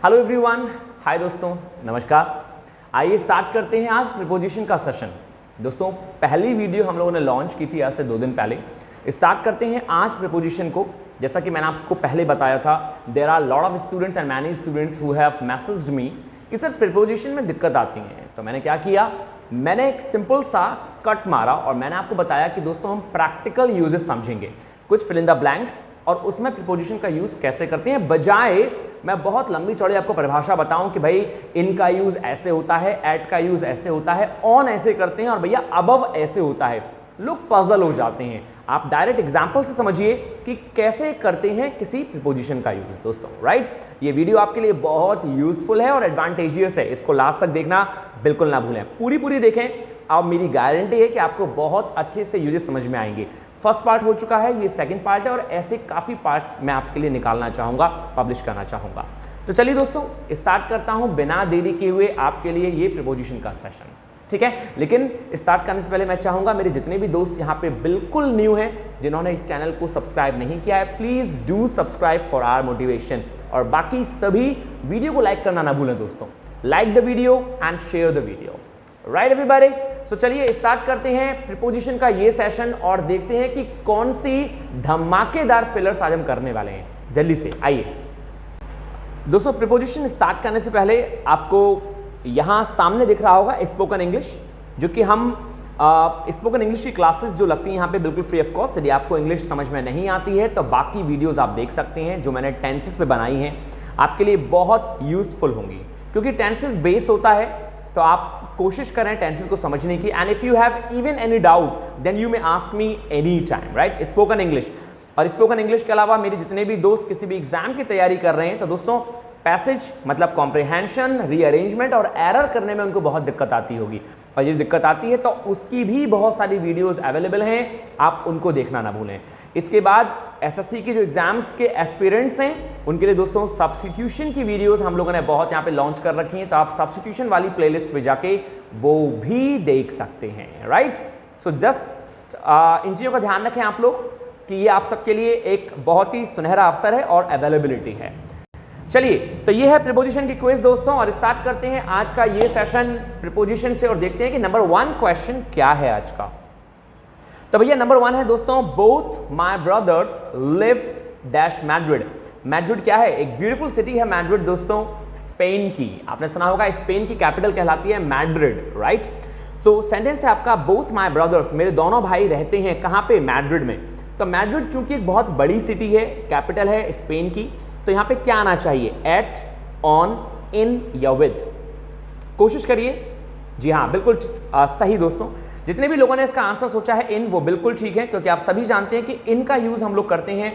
Hello everyone, हाय दोस्तों, नमस्कार। आइए स्टार्ट करते हैं आज प्रीपोजिशन का सेशन। दोस्तों पहली वीडियो हम लोगों ने लॉन्च की थी आज से 2 दिन पहले। स्टार्ट करते हैं आज प्रीपोजिशन को। जैसा कि मैंने आपको पहले बताया था, there are lot of students and many students who have messaged me कि सर प्रीपोजिशन में दिक्कत आती है। तो मैंने क्या किया, मैंने एक सिंपल सा कट मारा और मैंने आपको बताया कि दोस्तों हम प्रैक्टिकल यूजेस समझेंगे, कुछ फिल इन द ब्लैंक्स, और उसमें प्रीपोजिशन का यूज कैसे करते हैं, बजाय मैं बहुत लंबी चौड़ी आपको परिभाषा बताऊं कि भाई इन का यूज ऐसे होता है, एट का यूज ऐसे होता है, ऑन ऐसे करते हैं और भैया अबव ऐसे होता है। लोग पजल हो जाते हैं। आप डायरेक्ट एग्जांपल से समझिए कि कैसे करते हैं किसी प्रीपोजिशन का यूज दोस्तों, राइट। ये वीडियो आपके लिए बहुत यूजफुल है और एडवांटेजियस है। इसको लास्ट तक देखना बिल्कुल ना भूलें, पूरी देखें। अब मेरी गारंटी है कि आपको बहुत अच्छे से यूजेस समझ में आएंगे। फर्स्ट पार्ट हो चुका है, ये सेकंड पार्ट है और ऐसे काफ़ी पार्ट मैं आपके लिए निकालना चाहूँगा, पब्लिश करना चाहूँगा। तो चलिए दोस्तों स्टार्ट करता हूँ बिना देरी किए हुए आपके लिए ये प्रीपोजिशन का सेशन, ठीक है। लेकिन स्टार्ट करने से पहले मैं चाहूँगा मेरे जितने भी दोस्त यहाँ पे बिल्कुल न्यू हैं, जिन्होंने इस चैनल को सब्सक्राइब नहीं किया है, please do subscribe for our motivation. और बाकी सभी वीडियो को लाइक करना ना भूलें दोस्तों। Like the video and share the video, right everybody. So चलिए स्टार्ट करते हैं प्रीपोजिशन का ये सेशन और देखते हैं कि कौन सी धमाकेदार फिलर्स आज हम करने वाले हैं। जल्दी से आइए दोस्तों। प्रीपोजिशन स्टार्ट करने से पहले आपको यहां सामने दिख रहा होगा स्पोकन इंग्लिश, जो कि हम स्पोकन इंग्लिश की क्लासेस जो लगती हैं यहाँ पे बिल्कुल फ्री ऑफ कॉस्ट। यदि आपको इंग्लिश समझ में नहीं आती है तो बाकी वीडियोस आप देख सकते हैं जो मैंने टेंसेस पे बनाई हैं, आपके लिए बहुत यूजफुल होंगी, क्योंकि टेंसेस बेस होता है। तो आप कोशिश करें टेंसेस को समझने की। And if you have even any doubt then you may ask me any time, right. Spoken English और स्पोकन इंग्लिश के अलावा मेरे जितने भी दोस्त किसी भी एग्जाम की तैयारी कर रहे हैं, तो दोस्तों पैसेज मतलब कॉम्प्रिहेंशन, रीअरेंजमेंट और एरर करने में उनको बहुत दिक्कत आती होगी, और ये दिक्कत आती है तो उसकी भी बहुत सारी वीडियोस अवेलेबल हैं, आप उनको देखना ना भूलें। इसके बाद एसएससी के जो एग्जाम्स के एस्पिरेंट्स हैं उनके लिए दोस्तों सब्स्टिट्यूशन की वीडियोस हम लोगों ने बहुत यहाँ पे लॉन्च कर रखी हैं, तो आप सब्स्टिट्यूशन वाली प्लेलिस्ट पे जाके वो भी देख सकते हैं, राइट। सो जस्ट इन चीज़ों का ध्यान रखें आप लोग कि ये आप सबके लिए एक बहुत ही सुनहरा अवसर है और अवेलेबिलिटी है। चलिए तो ये है प्रीपोजिशन की क्विज दोस्तों, और स्टार्ट करते हैं आज का ये सेशन प्रीपोजिशन से और देखते हैं कि नंबर 1 क्वेश्चन क्या है आज का। तो भैया नंबर 1 है दोस्तों, both my brothers live dash Madrid. Madrid क्या है? एक ब्यूटीफुल सिटी है मैड्रिड दोस्तों, स्पेन की। आपने सुना होगा स्पेन की कैपिटल कहलाती है मैड्रिड, राइट। तो सेंटेंस है आपका, बोथ माय ब्रदर्स, मेरे दोनों भाई रहते हैं कहाँ पे? मैड्रिड में। तो मैड्रिड चूंकि एक बहुत बड़ी सिटी है, कैपिटल है स्पेन की, तो यहाँ पे क्या आना चाहिए? एट, ऑन, इन या विद। कोशिश करिए। जी हाँ, बिल्कुल सही दोस्तों। जितने भी लोगों ने इसका आंसर सोचा है इन, वो बिल्कुल ठीक है, क्योंकि आप सभी जानते हैं कि इनका यूज हम लोग करते हैं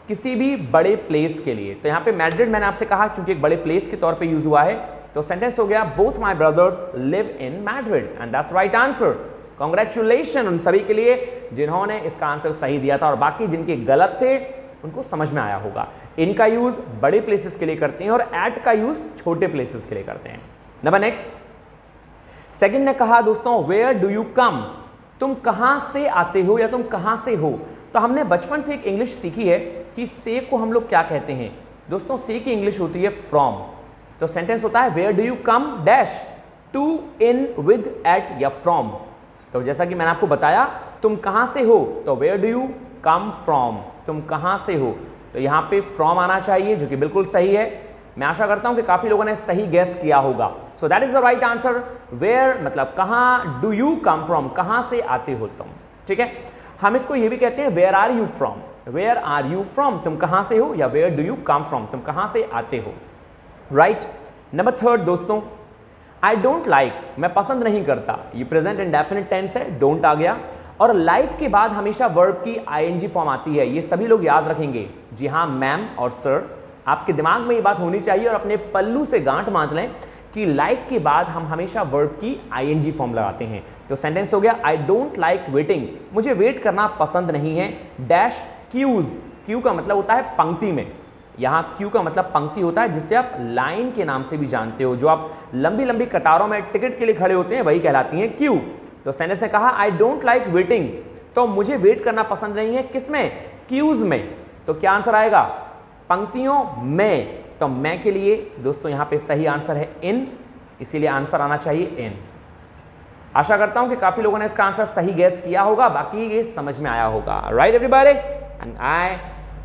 किसी भी बड़े प्लेस के लिए। तो यहाँ पे मैड्रिड मैंने आपसे कहा चूंकि एक बड़े प्लेस के तौर पे यूज हुआ है, तो सेंटेंस हो गया both my brothers live in Madrid, and that's right answer. Congratulation उन सभी के लिए जिन्होंने इसका आंसर सही दिया था, और बाकी जिनके गलत थे उनको समझ में आया होगा। इनका यूज बड़े प्लेसेस के लिए करते हैं और एट का यूज छोटे प्लेसेस के लिए करते हैं। नंबर नेक्स्ट, सेकंड ने कहा दोस्तों वेयर डू यू कम, तुम कहां से आते हो या तुम कहां से हो। तो हमने बचपन से एक इंग्लिश सीखी है कि से को हम लोग क्या कहते हैं दोस्तों? से की इंग्लिश होती है फ्रॉम। तो सेंटेंस होता है where do you come dash, to, in, with, at या फ्रॉम। तो जैसा कि मैंने आपको बताया, तुम कहां से हो, तो where do you come from, तुम कहां से हो, तो यहां पे फ्रॉम आना चाहिए, जो कि बिल्कुल सही है। मैं आशा करता हूं कि काफी लोगों ने सही गैस किया होगा। So that is the right answer. Where मतलब कहां, डू यू कम फ्रॉम, कहां से आते हो तुम, ठीक है। हम इसको ये भी कहते हैं where are you from, where are you from, तुम कहां से हो, या where do you come from, तुम कहां से आते हो, राइट। नंबर 3 दोस्तों, आई डोंट लाइक, मैं पसंद नहीं करता। ये प्रेजेंट इंडेफिनिट टेंस है, डोंट आ गया, और लाइक के बाद हमेशा वर्ब की आईएनजी फॉर्म आती है। ये सभी लोग याद रखेंगे। जी हाँ मैम और सर, आपके दिमाग में ये बात होनी चाहिए और अपने पल्लू से गांठ बांध लें कि लाइक के बाद हम हमेशा वर्ब की आईएनजी फॉर्म लगाते हैं। तो सेंटेंस हो गया आई डोंट लाइक वेटिंग, मुझे वेट करना पसंद नहीं है डैश क्यूज। क्यू का मतलब होता है पंक्ति में, यहाँ क्यू का मतलब पंक्ति होता है, जिससे आप लाइन के नाम से भी जानते हो। जो आप लंबी लंबी कतारों में टिकट के लिए खड़े होते हैं वही कहलाती हैं क्यू। तो सेंटेंस ने कहा आई डोंट लाइक वेटिंग, तो मुझे वेट करना पसंद नहीं है किसमें? क्यूज में। तो क्या आंसर आएगा? पंक्तियों में। तो मैं के लिए दोस्तों यहाँ पे सही आंसर है इन, इसीलिए आंसर आना चाहिए इन। आशा करता हूं कि काफी लोगों ने इसका आंसर सही गैस किया होगा, बाकी ये समझ में आया होगा। Right everybody, and I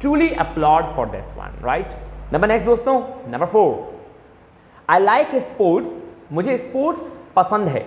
truly upload for this one. Right, number next दोस्तों, नंबर 4, आई लाइक स्पोर्ट्स, मुझे स्पोर्ट्स पसंद है,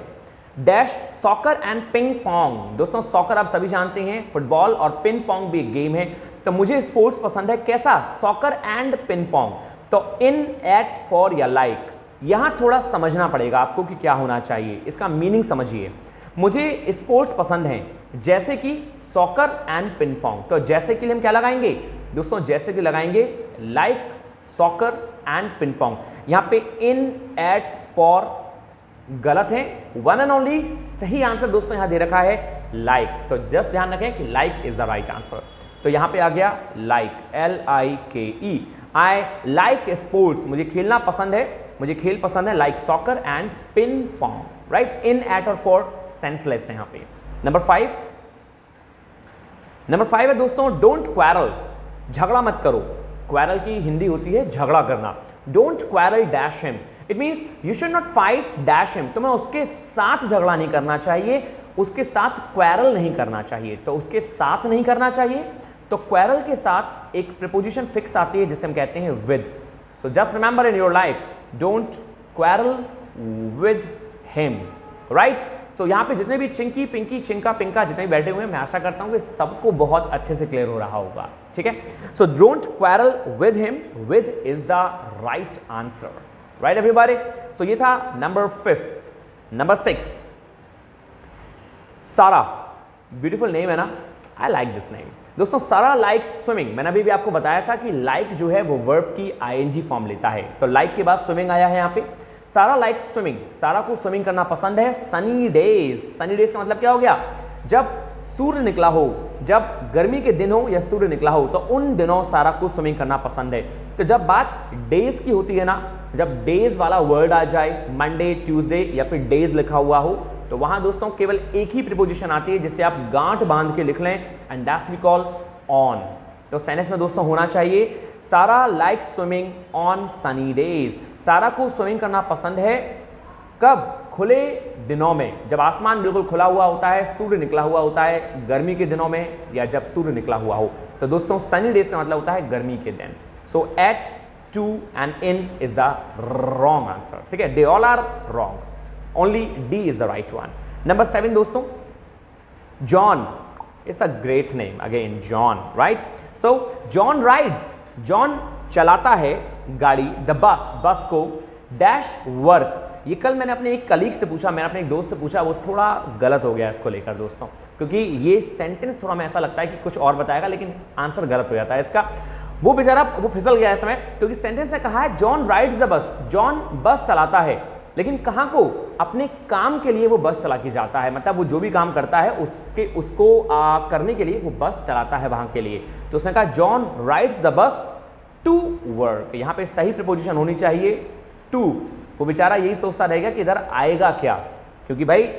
dash soccer and ping pong. दोस्तों सॉकर आप सभी जानते हैं, फुटबॉल और पिंग पोंग भी एक गेम है, तो मुझे स्पोर्ट्स पसंद है, कैसा, सॉकर एंड पिंग पोंग। तो इन, एट, फॉर या लाइक, यहां थोड़ा समझना पड़ेगा आपको कि क्या होना चाहिए, इसका मीनिंग समझिए। मुझे स्पोर्ट्स पसंद है जैसे कि सॉकर एंड पिंग पोंग, तो जैसे के लिए हम क्या लगाएंगे दोस्तों, जैसे कि लगाएंगे like soccer and ping Pong. यहां पे इन, एट, फॉर गलत है, वन एंड ओनली सही आंसर दोस्तों यहां दे रखा है लाइक। तो जस्ट ध्यान रखें कि like is the right answer. तो यहां पे आ गया like, LIKE। I like sports, मुझे खेलना पसंद है, मुझे खेल पसंद है, like soccer and ping pong. Right, in, at और फॉर सेंसलेस है यहां पे। नंबर 5 है दोस्तों, डोंट क्वारल, झगड़ा मत करो। क्वारल की हिंदी होती है झगड़ा करना। Don't quarrel dash him, it means you should not fight dash him, तुम्हें उसके साथ झगड़ा नहीं करना चाहिए, उसके साथ क्वारल नहीं करना चाहिए। तो उसके साथ नहीं करना चाहिए, तो क्वारल के साथ एक प्रीपोजिशन फिक्स आती है जिसे हम कहते हैं with. So just remember in your life, don't quarrel with him. Right, तो यहां पे जितने भी चिंकी, पिंकी, चिंका, पिंका जितने भी बैठे हुए हैं, मैं आशा करता हूं कि सबको बहुत अच्छे से क्लियर हो रहा होगा। ठीक है, so don't quarrel with him, with is the right answer. Right everybody, so ये था नंबर 5। नंबर 6, सारा, ब्यूटीफुल नेम है ना, आई लाइक दिस नेम। दोस्तों सारा लाइक्स स्विमिंग, मैंने अभी भी आपको बताया था कि लाइक जो है वो वर्ब की ING फॉर्म लेता है, तो लाइक के बाद स्विमिंग आया है यहाँ पे। सारा लाइक्स स्विमिंग, सारा को स्विमिंग करना पसंद है। सनी डेज, सनी डेज का मतलब क्या हो गया, जब सूर्य निकला हो, जब गर्मी के दिन हो या सूर्य निकला हो, तो उन दिनों सारा को स्विमिंग करना पसंद है। तो जब बात डेज की होती है ना, जब डेज वाला वर्ड आ जाए, मंडे, ट्यूसडे या फिर डेज लिखा हुआ हो, तो वहां दोस्तों केवल एक ही प्रीपोजिशन आती है जिसे आप गांठ बांध के लिख लें, and that's we call on. तो सेंटेंस में दोस्तों होना चाहिए Sara likes swimming on sunny days. Sara को स्विमिंग करना पसंद है कब, खुले दिनों में, जब आसमान बिल्कुल खुला हुआ होता है, सूर्य निकला हुआ होता है, गर्मी के दिनों में, या जब सूर्य निकला हुआ हो। तो दोस्तों सनी डेज का मतलब होता है गर्मी के दिन। So eight, two and in is the wrong answer. ठीक है, they all are wrong, only D is the right one. Number 7 दोस्तों, John, it's a great name again, John, right? So John rides, John चलाता है गाड़ी, the bus, बस को, dash work। ये कल मैंने अपने एक कलीग से पूछा, मैंने अपने एक दोस्त से पूछा, वो थोड़ा गलत हो गया इसको लेकर दोस्तों, क्योंकि ये सेंटेंस थोड़ा मैं ऐसा लगता है कि कुछ और बताएगा लेकिन आंसर गलत हो जाता है इसका। वो बेचारा वो फिसल गया इस समय, क्योंकि सेंटेंस ने कहा है जॉन राइड्स द बस, जॉन बस चलाता है, लेकिन कहाँ को, अपने काम के लिए वो बस चला के जाता है, मतलब वो जो भी काम करता है उसको करने के लिए वो बस चलाता है वहां के लिए। तो उसने कहा John rides the bus to work. यहाँ पे सही प्रीपोजिशन होनी चाहिए टू। वो बेचारा यही सोचता रहेगा कि इधर आएगा क्या, क्योंकि भाई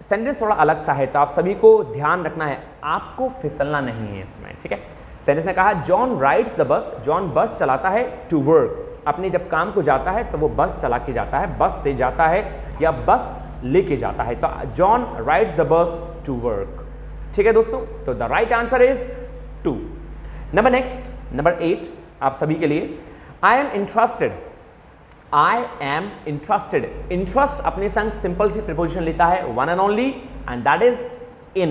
सेंटेंस थोड़ा अलग सा है, तो आप सभी को ध्यान रखना है, आपको फिसलना नहीं है इसमें। ठीक है, सेंटेंस ने कहा जॉन राइड्स द बस, जॉन बस चलाता है टू वर्क, अपने जब काम को जाता है तो वो बस चला के जाता है, बस से जाता है या बस लेके जाता है। तो John rides the bus to work. ठीक है दोस्तों, तो the right answer is 2। Number next, number 8 आप सभी के लिए, I am interested. I am interested, interest अपने संग सिंपल सी प्रीपोजिशन लेता है, one and only, and that is in.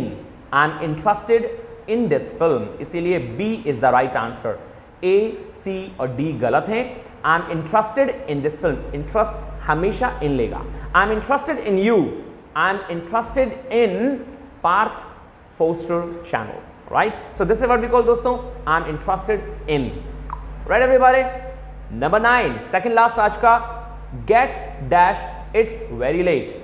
I am interested in this film, इसीलिए B is the right answer. A, C और D गलत हैं। I am interested in this film, interest हमेशा इन लेगा। I am interested in you, I am interested in Parth Foster channel, right? So this is what we call दोस्तों I am interested in. Right everybody? Number 9, second last आज का, get dash it's very late,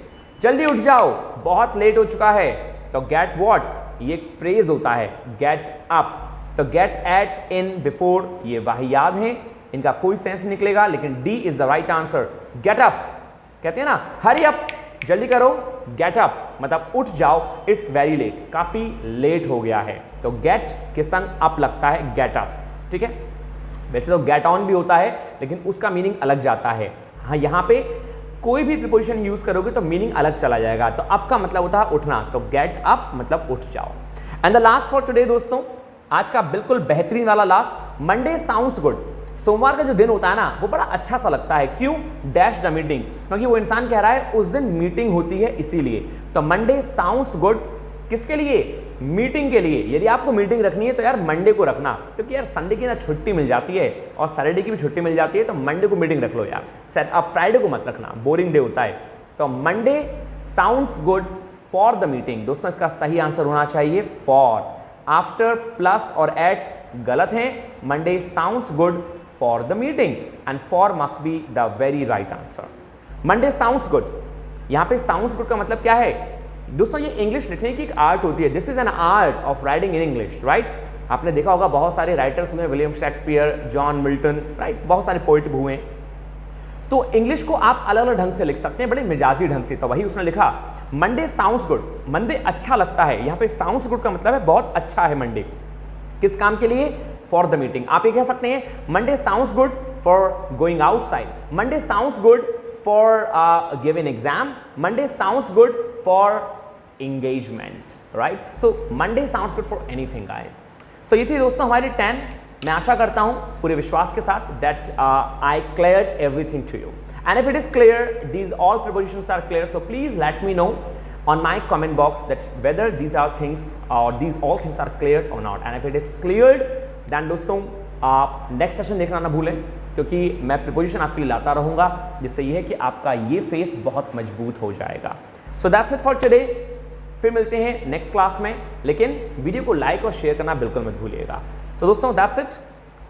जल्दी उठ जाओ बहुत late हो चुका है। तो गेट व्हाट, ये एक फ्रेज होता है, गेट अप। तो गेट एट, इन, बिफोर ये वाहियात हैं, इनका कोई सेंस निकलेगा, लेकिन D is the right answer. Get up कहते हैं ना, हरी अप, जल्दी करो, गेट अप मतलब उठ जाओ, इट्स वेरी लेट, काफी लेट हो गया है। तो गेट के संग अप लगता है, गेट अप। ठीक है, वैसे तो गेट ऑन भी होता है लेकिन उसका मीनिंग अलग जाता है। हाँ, यहाँ पे कोई भी प्रीपोजिशन यूज करोगे तो मीनिंग अलग चला जाएगा। तो अप का मतलब होता है उठना, तो गेट अप मतलब उठ जाओ। And the last for today दोस्तों, आज का बिल्कुल बेहतरीन वाला लास्ट, मंडे साउंड्स गुड। सोमवार का जो दिन होता है ना वो बड़ा अच्छा सा लगता है। क्यों? डैश द मीटिंग, क्योंकि वो इंसान कह रहा है उस दिन मीटिंग होती है इसीलिए। तो मंडे साउंड्स गुड किसके लिए? मीटिंग के लिए। यदि आपको मीटिंग रखनी है तो यार मंडे को रखना, क्योंकि यार संडे की ना छुट्टी मिल जाती है और सैटरडे की भी छुट्टी मिल जाती है, तो मंडे को मीटिंग रख लो यार। अब फ्राइडे को मत रखना, बोरिंग डे होता है। तो Monday sounds good for the meeting. दोस्तों इसका सही आंसर होना चाहिए फॉर। आफ्टर प्लस और एट गलत है। Monday sounds good for the meeting and for must be the very right answer. Monday sounds good, यहाँ पे साउंड्स गुड का मतलब क्या है दोस्तों? ये इंग्लिश लिखने की एक आर्ट होती है। This is an art of writing in English, right. आपने देखा होगा बहुत सारे राइटर्स हुए, William Shakespeare, John Milton, right, बहुत सारे पोइट हुए। तो इंग्लिश को आप अलग अलग ढंग से लिख सकते हैं, बड़े मिजाजी ढंग से। तो वही उसने लिखा, मंडे साउंड्स गुड, मंडे अच्छा लगता है। यहाँ पे साउंड्स गुड का मतलब है बहुत अच्छा है मंडे। किस काम के लिए? For the meeting. आप ये कह सकते हैं Monday sounds good for going outside, Monday sounds good for giving exam, Monday sounds good for engagement, right? So Monday sounds good for anything, guys. So ये थी दोस्तों हमारी 10। मैं आशा करता हूँ पूरे विश्वास के साथ that I cleared everything to you. And if it is clear, these all prepositions are clear. So please let me know on my comment box that whether these are things or these all things are clear or not. And if it is cleared, then दोस्तों आप next session देखना ना भूलें, क्योंकि मैं preposition आपके लिए लाता रहूँगा, जिससे ये है कि आपका ये फेस बहुत मजबूत हो जाएगा। So that's it for today. फिर मिलते हैं नेक्स्ट क्लास में, लेकिन वीडियो को लाइक और शेयर करना बिल्कुल मत भूलिएगा। सो दोस्तों दैट्स इट।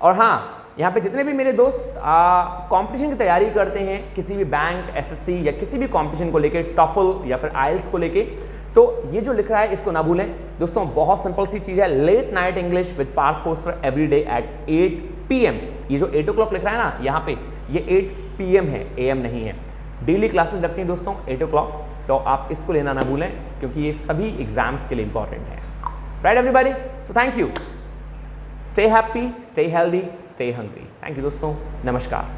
और हाँ, यहाँ पे जितने भी मेरे दोस्त कंपटीशन की तैयारी करते हैं, किसी भी बैंक, एसएससी या किसी भी कंपटीशन को लेके, टॉफल या फिर आइल्स को लेके, तो ये जो लिख रहा है इसको ना भूलें दोस्तों। बहुत सिंपल सी चीज़ है, late night English with Parth Foster every day at 8 PM। ये जो 8 o'clock लिख रहा है ना यहाँ पे, ये 8 PM है, AM नहीं है। डेली क्लासेस लगती हैं दोस्तों 8 o'clock, तो आप इसको लेना ना भूलें, क्योंकि ये सभी एग्जाम्स के लिए इंपॉर्टेंट है। Right everybody, so thank you. Stay happy, stay healthy, stay hungry. Thank you दोस्तों, नमस्कार।